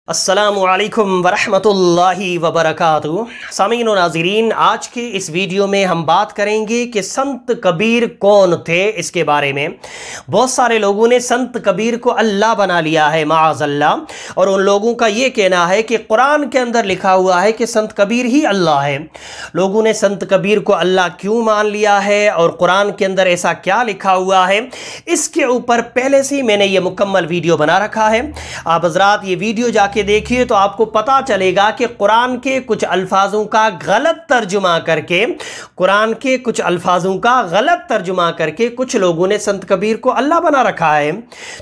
अस्सलामुअलैकुम वरहमतुल्लाहि वबरकातुहू। सामीन और नाज़रीन, आज के इस वीडियो में हम बात करेंगे कि संत कबीर कौन थे। इसके बारे में बहुत सारे लोगों ने संत कबीर को अल्लाह बना लिया है, माअज़ल्लाह, और उन लोगों का ये कहना है कि कुरान के अंदर लिखा हुआ है कि संत कबीर ही अल्लाह है। लोगों ने संत कबीर को अल्लाह क्यों मान लिया है और कुरान के अंदर ऐसा क्या लिखा हुआ है, इसके ऊपर पहले से ही मैंने ये मुकम्मल वीडियो बना रखा है। आप हज़रात ये वीडियो जाके देखिए तो आपको पता चलेगा कि कुरान के कुछ अल्फाजों का गलत तर्जुमा करके कुछ लोगों ने संत कबीर को अल्लाह बना रखा है।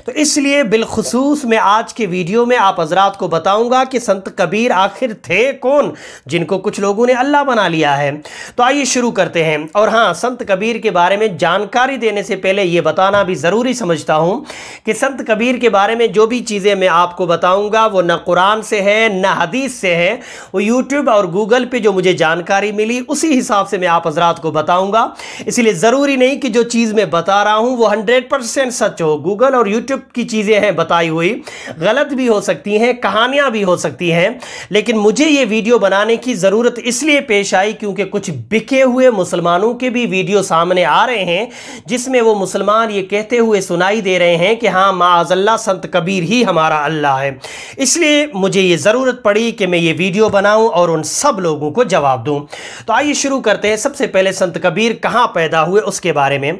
तो इसलिए बिलखुसूस मैं आज के वीडियो में आप हज़रात को बताऊंगा कि संत कबीर आखिर थे कौन, जिनको कुछ लोगों ने अल्लाह बना लिया है। तो आइए शुरू करते हैं। और हाँ, संत कबीर के बारे में जानकारी देने से पहले यह बताना भी ज़रूरी समझता हूँ कि संत कबीर के बारे में जो भी चीज़ें मैं आपको बताऊँगा वो न कुरान से है न हदीस से है, वो यूट्यूब और गूगल पे जो मुझे जानकारी मिली उसी हिसाब से मैं आप हज़रात को बताऊंगा। इसलिए ज़रूरी नहीं कि जो चीज़ मैं बता रहा हूं वो 100% सच हो। गूगल और यूट्यूब की चीज़ें हैं बताई हुई, गलत भी हो सकती हैं, कहानियां भी हो सकती हैं, लेकिन मुझे ये वीडियो बनाने की ज़रूरत इसलिए पेश आई क्योंकि कुछ बिके हुए मुसलमानों के भी वीडियो सामने आ रहे हैं जिसमें वो मुसलमान ये कहते हुए सुनाई दे रहे हैं कि हाँ, माअज़ल्लाह संत कबीर ही हमारा अल्लाह है। इसलिए मुझे ये ज़रूरत पड़ी कि मैं ये वीडियो बनाऊं और उन सब लोगों को जवाब दूं। तो आइए शुरू करते हैं। सबसे पहले संत कबीर कहाँ पैदा हुए उसके बारे में।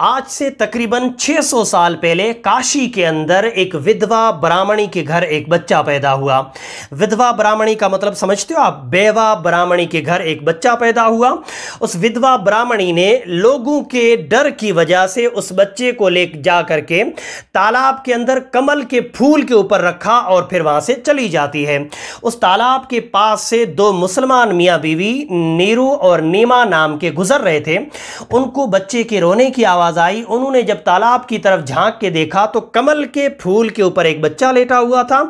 आज से तकरीबन 600 साल पहले काशी के अंदर एक विधवा ब्राह्मणी के घर एक बच्चा पैदा हुआ। विधवा ब्राह्मणी का मतलब समझते हो आप? बेवा ब्राह्मणी के घर एक बच्चा पैदा हुआ। उस विधवा ब्राह्मणी ने लोगों के डर की वजह से उस बच्चे को ले जा करके तालाब के अंदर कमल के फूल के ऊपर रखा और फिर वहां से चली जाती है। उस तालाब के पास से दो मुसलमान मियाँ बीवी नीरू और नीमा नाम के गुजर रहे थे। उनको बच्चे के रोने की आवाज़ आई। उन्होंने जब तालाब की तरफ झांक के देखा तो कमल के फूल के ऊपर एक बच्चा लेटा हुआ था।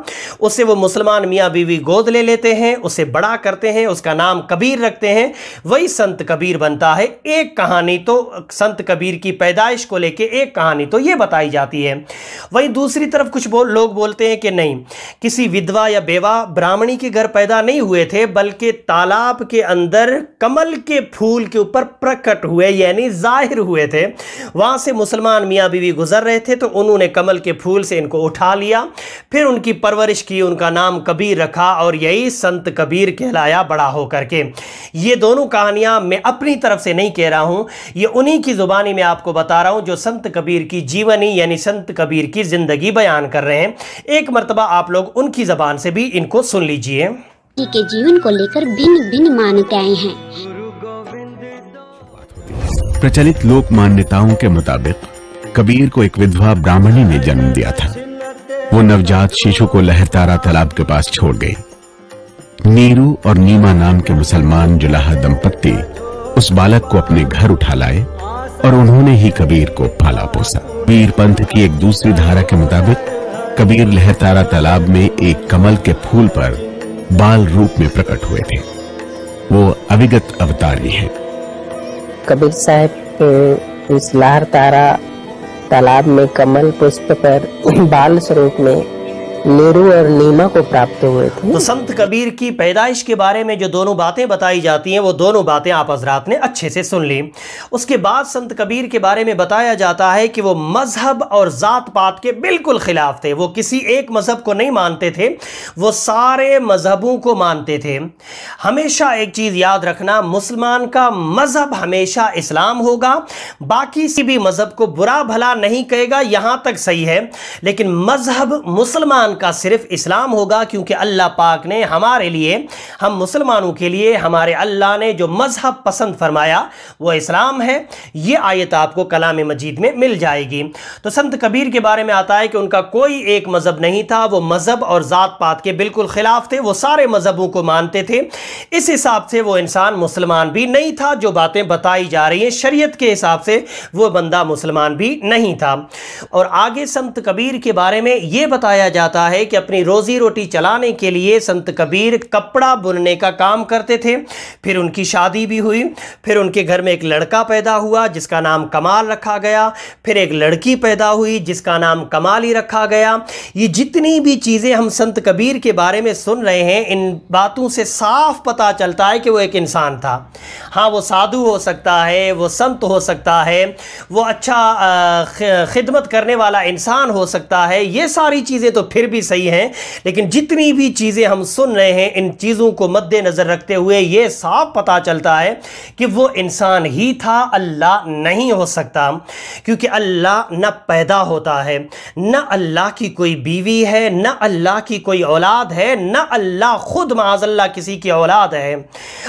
उसे वो मुसलमान मियाँ बीवी गोद ले लेते हैं, उसे बड़ा करते हैं, उसका नाम कबीर रखते हैं। वही संत कबीर बनता है। एक कहानी तो संत कबीर की पैदाइश को लेके एक कहानी तो ये बताई जाती है। वहीं दूसरी तरफ कुछ लोग बोलते हैं कि नहीं, किसी विधवा या बेवा ब्राह्मणी के घर पैदा नहीं हुए थे, बल्कि तालाब के अंदर कमल के फूल के ऊपर प्रकट हुए, यानी जाहिर हुए थे। वहां से मुसलमान मियाँ बीवी गुजर रहे थे तो उन्होंने कमल के फूल से इनको उठा लिया, फिर उनकी परवरिश की, उनका नाम कबीर रखा और यही संत कबीर कहलाया बड़ा होकर के। ये दोनों कहानियां मैं अपनी तरफ से नहीं कह रहा हूं, ये उन्हीं की जुबानी में आपको बता रहा हूं जो संत कबीर की जीवनी यानी संत कबीर की जिंदगी बयान कर रहे हैं। एक मर्तबा आप लोग उनकी जबान से भी इनको सुन लीजिए। के जीवन को लेकर भिन्न भिन्न मान्यताएं हैं। प्रचलित लोक मान्यताओं के मुताबिक कबीर को एक विधवा ब्राह्मणी ने जन्म दिया था। वो नवजात शिशु को लहरतारा तालाब के पास छोड़ गई। नीरू और नीमा नाम के मुसलमान जुलाहा दंपत्ति उस बालक को अपने घर उठा लाए और उन्होंने ही कबीर को पाला पोसा। कबीर पंथ की एक दूसरी धारा के मुताबिक कबीर लहरतारा तालाब में एक कमल के फूल पर बाल रूप में प्रकट हुए थे। वो अविगत अवतारी हैं। कबीर साहब इस लहरतारा तालाब में कमल पुष्प पर बाल स्वरूप में नीरू और नीमा को प्राप्त हुए थे। तो संत कबीर की पैदाइश के बारे में जो दोनों बातें बताई जाती हैं वो दोनों बातें आप हज़रात ने अच्छे से सुन ली। उसके बाद संत कबीर के बारे में बताया जाता है कि वो मजहब और ज़ात पात के बिल्कुल खिलाफ थे। वो किसी एक मजहब को नहीं मानते थे, वो सारे मजहबों को मानते थे। हमेशा एक चीज़ याद रखना, मुसलमान का मजहब हमेशा इस्लाम होगा। बाकी किसी भी मजहब को बुरा भला नहीं कहेगा, यहाँ तक सही है, लेकिन मजहब मुसलमान का सिर्फ इस्लाम होगा, क्योंकि अल्लाह पाक ने हमारे लिए, हम मुसलमानों के लिए, हमारे अल्लाह ने जो मजहब पसंद फरमाया वो इस्लाम है। ये आयत आपको कलाम मजीद में मिल जाएगी। तो संत कबीर के बारे में आता है कि उनका कोई एक मजहब नहीं था, वो मजहब और ज़ात पात के बिल्कुल खिलाफ थे। वो सारे मजहबों को मानते थे। इस हिसाब से वो इंसान मुसलमान भी नहीं था। जो बातें बताई जा रही हैं शरीयत के हिसाब से वो बंदा मुसलमान भी नहीं था। और आगे संत कबीर के बारे में ये बताया जाता जाता है कि अपनी रोज़ी रोटी चलाने के लिए संत कबीर कपड़ा बुनने का काम करते थे। फिर उनकी शादी भी हुई, फिर उनके घर में एक लड़का पैदा हुआ जिसका नाम कमाल रखा गया, फिर एक लड़की पैदा हुई जिसका नाम कमाली रखा गया। ये जितनी भी चीज़ें हम संत कबीर के बारे में सुन रहे हैं, इन बातों से साफ पता चलता है कि वो एक इंसान था। हाँ, वो साधु हो सकता है, वो संत हो सकता है, वो अच्छा खिदमत करने वाला इंसान हो सकता है, ये सारी चीज़ें तो फिर भी सही हैं, लेकिन जितनी भी चीज़ें हम सुन रहे हैं, इन चीज़ों को मद्देनज़र रखते हुए ये साफ पता चलता है कि वो इंसान ही था, अल्लाह नहीं हो सकता। क्योंकि अल्लाह न पैदा होता है, न अल्लाह की कोई बीवी है, न अल्लाह की कोई औलाद है, न अल्लाह खुद माअज़ल्लाह किसी की औलाद है।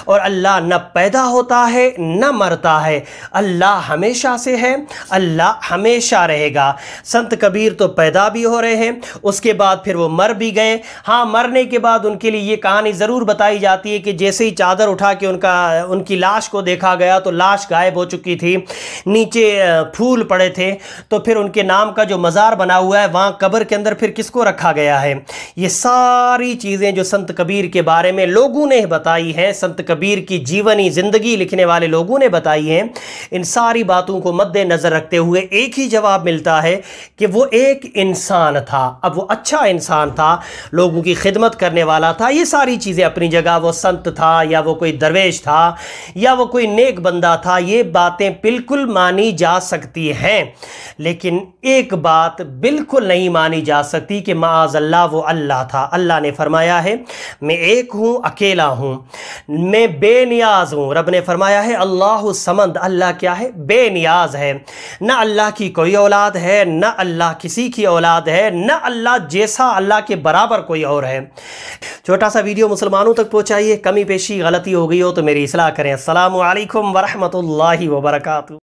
और अल्लाह न पैदा होता है न मरता है, अल्लाह हमेशा से है, अल्लाह हमेशा रहेगा। संत कबीर तो पैदा भी हो रहे हैं, उसके बाद फिर वो मर भी गए। हाँ, मरने के बाद उनके लिए ये कहानी ज़रूर बताई जाती है कि जैसे ही चादर उठा के उनकी लाश को देखा गया तो लाश गायब हो चुकी थी, नीचे फूल पड़े थे। तो फिर उनके नाम का जो मज़ार बना हुआ है, वहाँ कब्र के अंदर फिर किसको रखा गया है। ये सारी चीज़ें जो संत कबीर के बारे में लोगों ने बताई हैं, संत कबीर की जीवनी ज़िंदगी लिखने वाले लोगों ने बताई हैं, इन सारी बातों को मद्देनज़र रखते हुए एक ही जवाब मिलता है कि वो एक इंसान था। अब वो अच्छा इंसान था, लोगों की खिदमत करने वाला था, ये सारी चीज़ें अपनी जगह। वो संत था या वो कोई दरवेश था या वो कोई नेक बंदा था, ये बातें बिल्कुल मानी जा सकती हैं, लेकिन एक बात बिल्कुल नहीं मानी जा सकती कि माअज़ल्लाह वो अल्लाह था। अल्लाह ने फरमाया है, मैं एक हूँ, अकेला हूँ, मैं बेनियाज हूँ। रब ने फरमाया है अल्लाहु समद, अल्लाह क्या है, बेनियाज है। न अल्लाह की कोई औलाद है, न अल्लाह किसी की औलाद है, न अल्लाह जैसा अल्लाह के बराबर कोई और है। छोटा सा वीडियो मुसलमानों तक पहुँचाइए, कमी पेशी गलती हो गई हो तो मेरी इस्लाह करें। अस्सलामु अलैकुम वरहमतुल्लाहि वबरकातुहू।